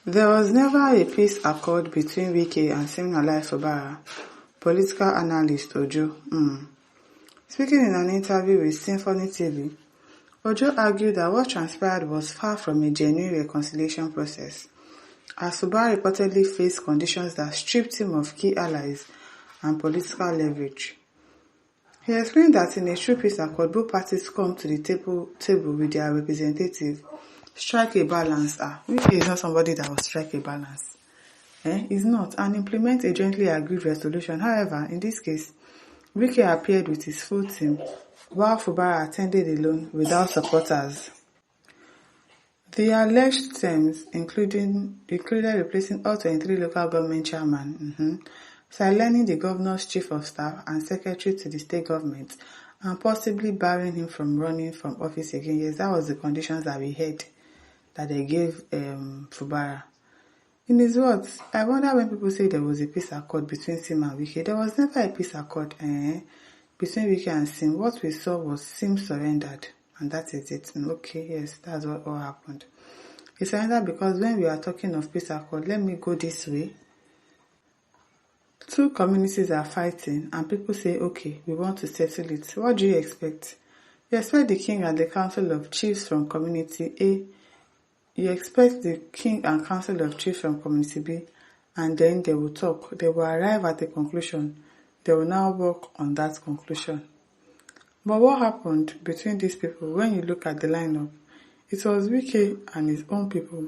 There was never a peace accord between Wike and Siminalayi Fubara, political analyst Ojoh. Speaking in an interview with Symphony TV, Ojoh argued that what transpired was far from a genuine reconciliation process, as Fubara reportedly faced conditions that stripped him of key allies and political leverage. He explained that in a true peace accord, both parties come to the table with their representative, strike a balance. Wike is not somebody that will strike a balance. He's not, and implement a jointly agreed resolution. However, in this case, Wike appeared with his full team, while Fubara attended alone without supporters. The alleged terms included replacing all 23 local government chairmen, silencing the governor's chief of staff and secretary to the state government, and possibly barring him from running from office again. Yes, that was the conditions that we heard that they gave Fubara. In his words, I wonder when people say there was a peace accord between Sim and Wike. There was never a peace accord between Wike and Sim. What we saw was Sim surrendered, and that is it. And okay, yes, that's what all happened. He surrendered because when we are talking of peace accord, let me go this way. Two communities are fighting, and people say, okay, we want to settle it. What do you expect? You expect the king and the council of chiefs from community A. You expect the king and council of chiefs from community B, and then they will talk. They will arrive at a conclusion. They will now work on that conclusion. But what happened between these people, when you look at the lineup, it was Wike and his own people.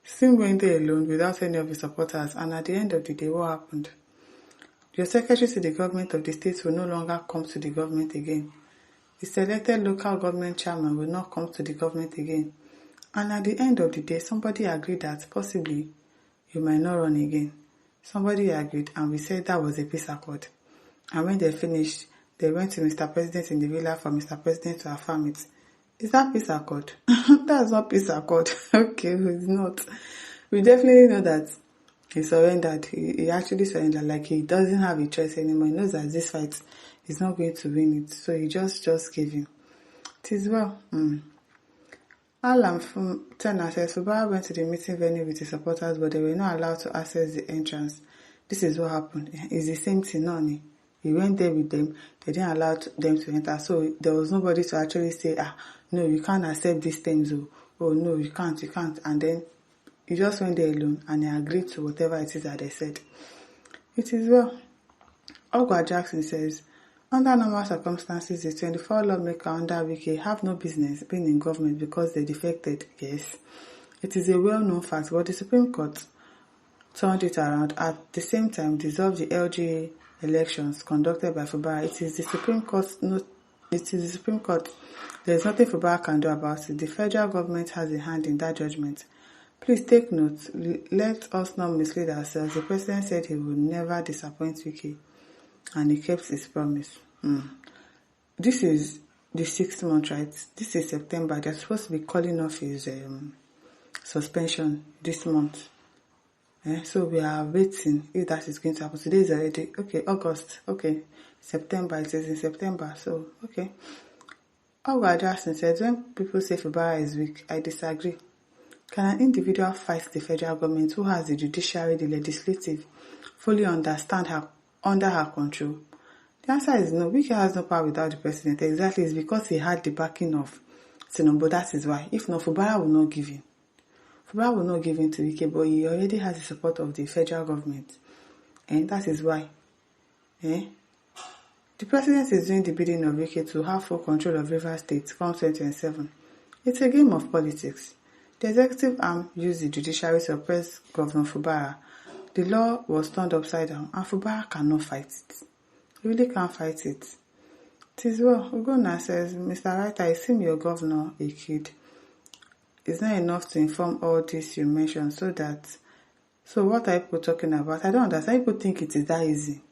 Sim went there alone without any of his supporters, and at the end of the day, what happened? Your secretary to the government of the state will no longer come to the government again. The selected local government chairman will not come to the government again. And at the end of the day, somebody agreed that possibly you might not run again. Somebody agreed, and we said that was a peace accord. And when they finished, they went to Mr. President in the villa for Mr. President to affirm it. Is that peace accord? That's not peace accord. Okay, it's not. We definitely know that he surrendered. He actually surrendered, like he doesn't have a choice anymore. He knows that this fight is not going to win it. So he just gave him. It is well. Alam from Tena says Fubara went to the meeting venue with his supporters, but they were not allowed to access the entrance. This is what happened. It's the same thing, Noni. He went there with them. They didn't allow them to enter. So there was nobody to actually say, no, you can't accept these terms. Oh, no, you can't. And then he just went there alone and he agreed to whatever it is that they said. It is well. Ojoh Jackson says, under normal circumstances, the 24 lawmakers under Wike have no business being in government because they defected. Yes, it is a well-known fact, but the Supreme Court turned it around. At the same time, dissolved the LGA elections conducted by Fubara. It is the Supreme Court. There is nothing Fubara can do about it. The federal government has a hand in that judgment. Please take note. Let us not mislead ourselves. The president said he would never disappoint Wike, and he kept his promise. This is the 6th month, right? This is September. They're supposed to be calling off his suspension this month. So we are waiting if that is going to happen. Today is already, August. September. It is in September. So, okay. Ojoh Jackson says, when people say Fubara is weak, I disagree. Can an individual fight the federal government who has the judiciary, the legislative, fully under her control? The answer is no. Wike has no power without the president. Exactly, it's because he had the backing of Tinubu. That is why. If not, Fubara will not give in. Fubara will not give in to Wike, but he already has the support of the federal government. And that is why. The president is doing the bidding of Wike to have full control of Rivers State come 2027. It's a game of politics. The executive arm used the judiciary to oppress Governor Fubara. The law was turned upside down, and Fubara cannot fight it. He really can't fight it. It is well. Ugonna says, Mr. Writer, I seem your governor a kid. It's not enough to inform all this you mentioned, so what are people talking about? I don't understand. People think it is that easy.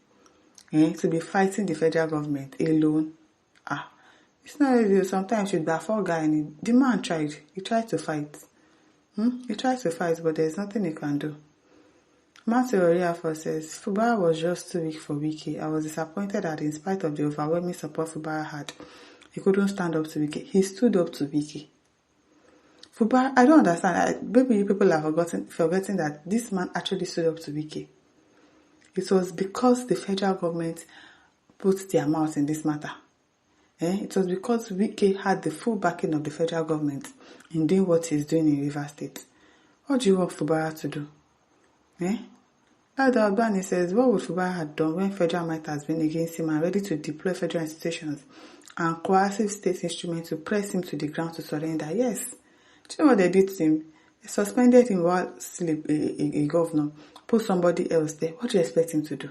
To be fighting the federal government alone. It's not easy. Sometimes you baffle guy, and the man tried. He tried to fight. He tried to fight, but there's nothing he can do. Matthew Oriafo says, Fubara was just too weak for Wike. I was disappointed that in spite of the overwhelming support Fubara had, he couldn't stand up to Wike. He stood up to Wike. Fubara, I don't understand. Maybe you people are forgetting that this man actually stood up to Wike. It was because the federal government put their mouth in this matter. It was because Wike had the full backing of the federal government in doing what he's doing in Rivers State. What do you want Fubara to do? Albani says, what would Fubara have done when federal might has been against him and ready to deploy federal institutions and coercive state instruments to press him to the ground to surrender? Yes. Do you know what they did to him? They suspended him while still a governor, put somebody else there. What do you expect him to do?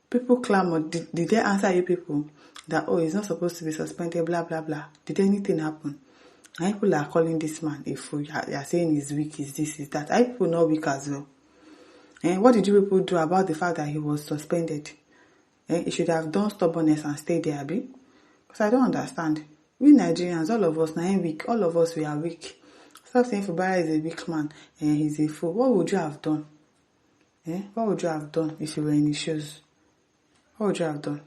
People clamor. Did they answer you people that, oh, he's not supposed to be suspended, blah, blah, blah? Did anything happen? And people are calling this man a fool. You are saying he's weak, is this, is that. Are people not weak as well? What did you people do about the fact that he was suspended? He should have done stubbornness and stayed there, Abi. Because I don't understand. We Nigerians, all of us, now weak. All of us, we are weak. Stop saying Fubara is a weak man and he's a fool. What would you have done? What would you have done if you were in his shoes? What would you have done?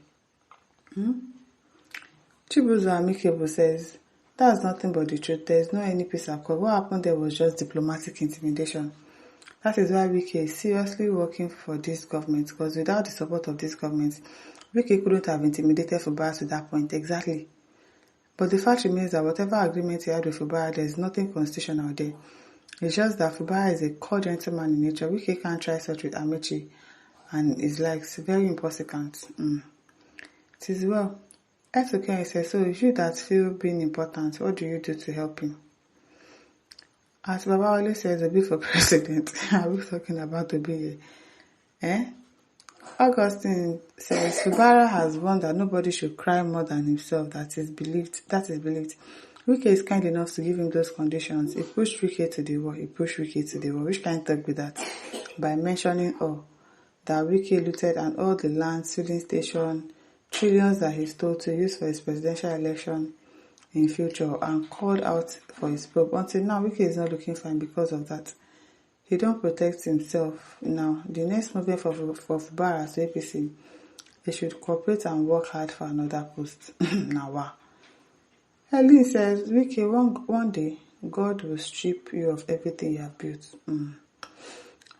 Chibuzo Amikebo says, that's nothing but the truth. There is no any peace accord. What happened there was just diplomatic intimidation. That is why Wike is seriously working for this government, because without the support of this government, Wike couldn't have intimidated Fubara to that point. Exactly. But the fact remains that whatever agreement he had with Fubara, there is nothing constitutional there. It's just that Fubara is a core gentleman in nature. Wike can't try such with Amechi and his likes. Very important. It is well. S.O.K. says, so if you that feel being important, what do you do to help him? As Baba always says, Obi for president. Are we talking about Obi here? Augustine says, Fubara has warned that nobody should cry more than himself. That is believed. Wike is kind enough to give him those conditions. He pushed Wike to the war. Which kind of talk with that? By mentioning that Wike looted and all the land, filling station, trillions that he stole to use for his presidential election in future, and called out for his probe. Until now, Wike is not looking fine because of that. He don't protect himself now. The next movement for Fubara to APC, they should cooperate and work hard for another post. Now, wow. Helen says, Wike, one day, God will strip you of everything you have built. I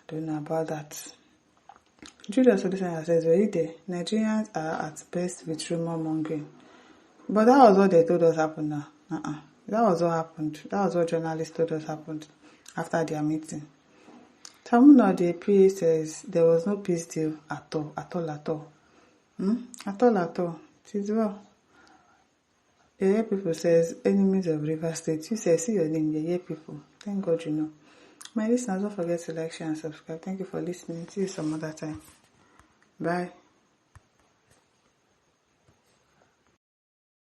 don't know about that. Julius Odisanya says, were you there? Nigerians are at best with rumor mongering. But that was what they told us happened now. That was what happened. That was what journalists told us happened after their meeting. Tamuno, the PA, says there was no peace deal at all. At all. It is well. Yeye people says, enemies of River State. You say, see your name, Yeye people. Thank God you know. My listeners, don't forget to like, share, and subscribe. Thank you for listening. See you some other time. Bye.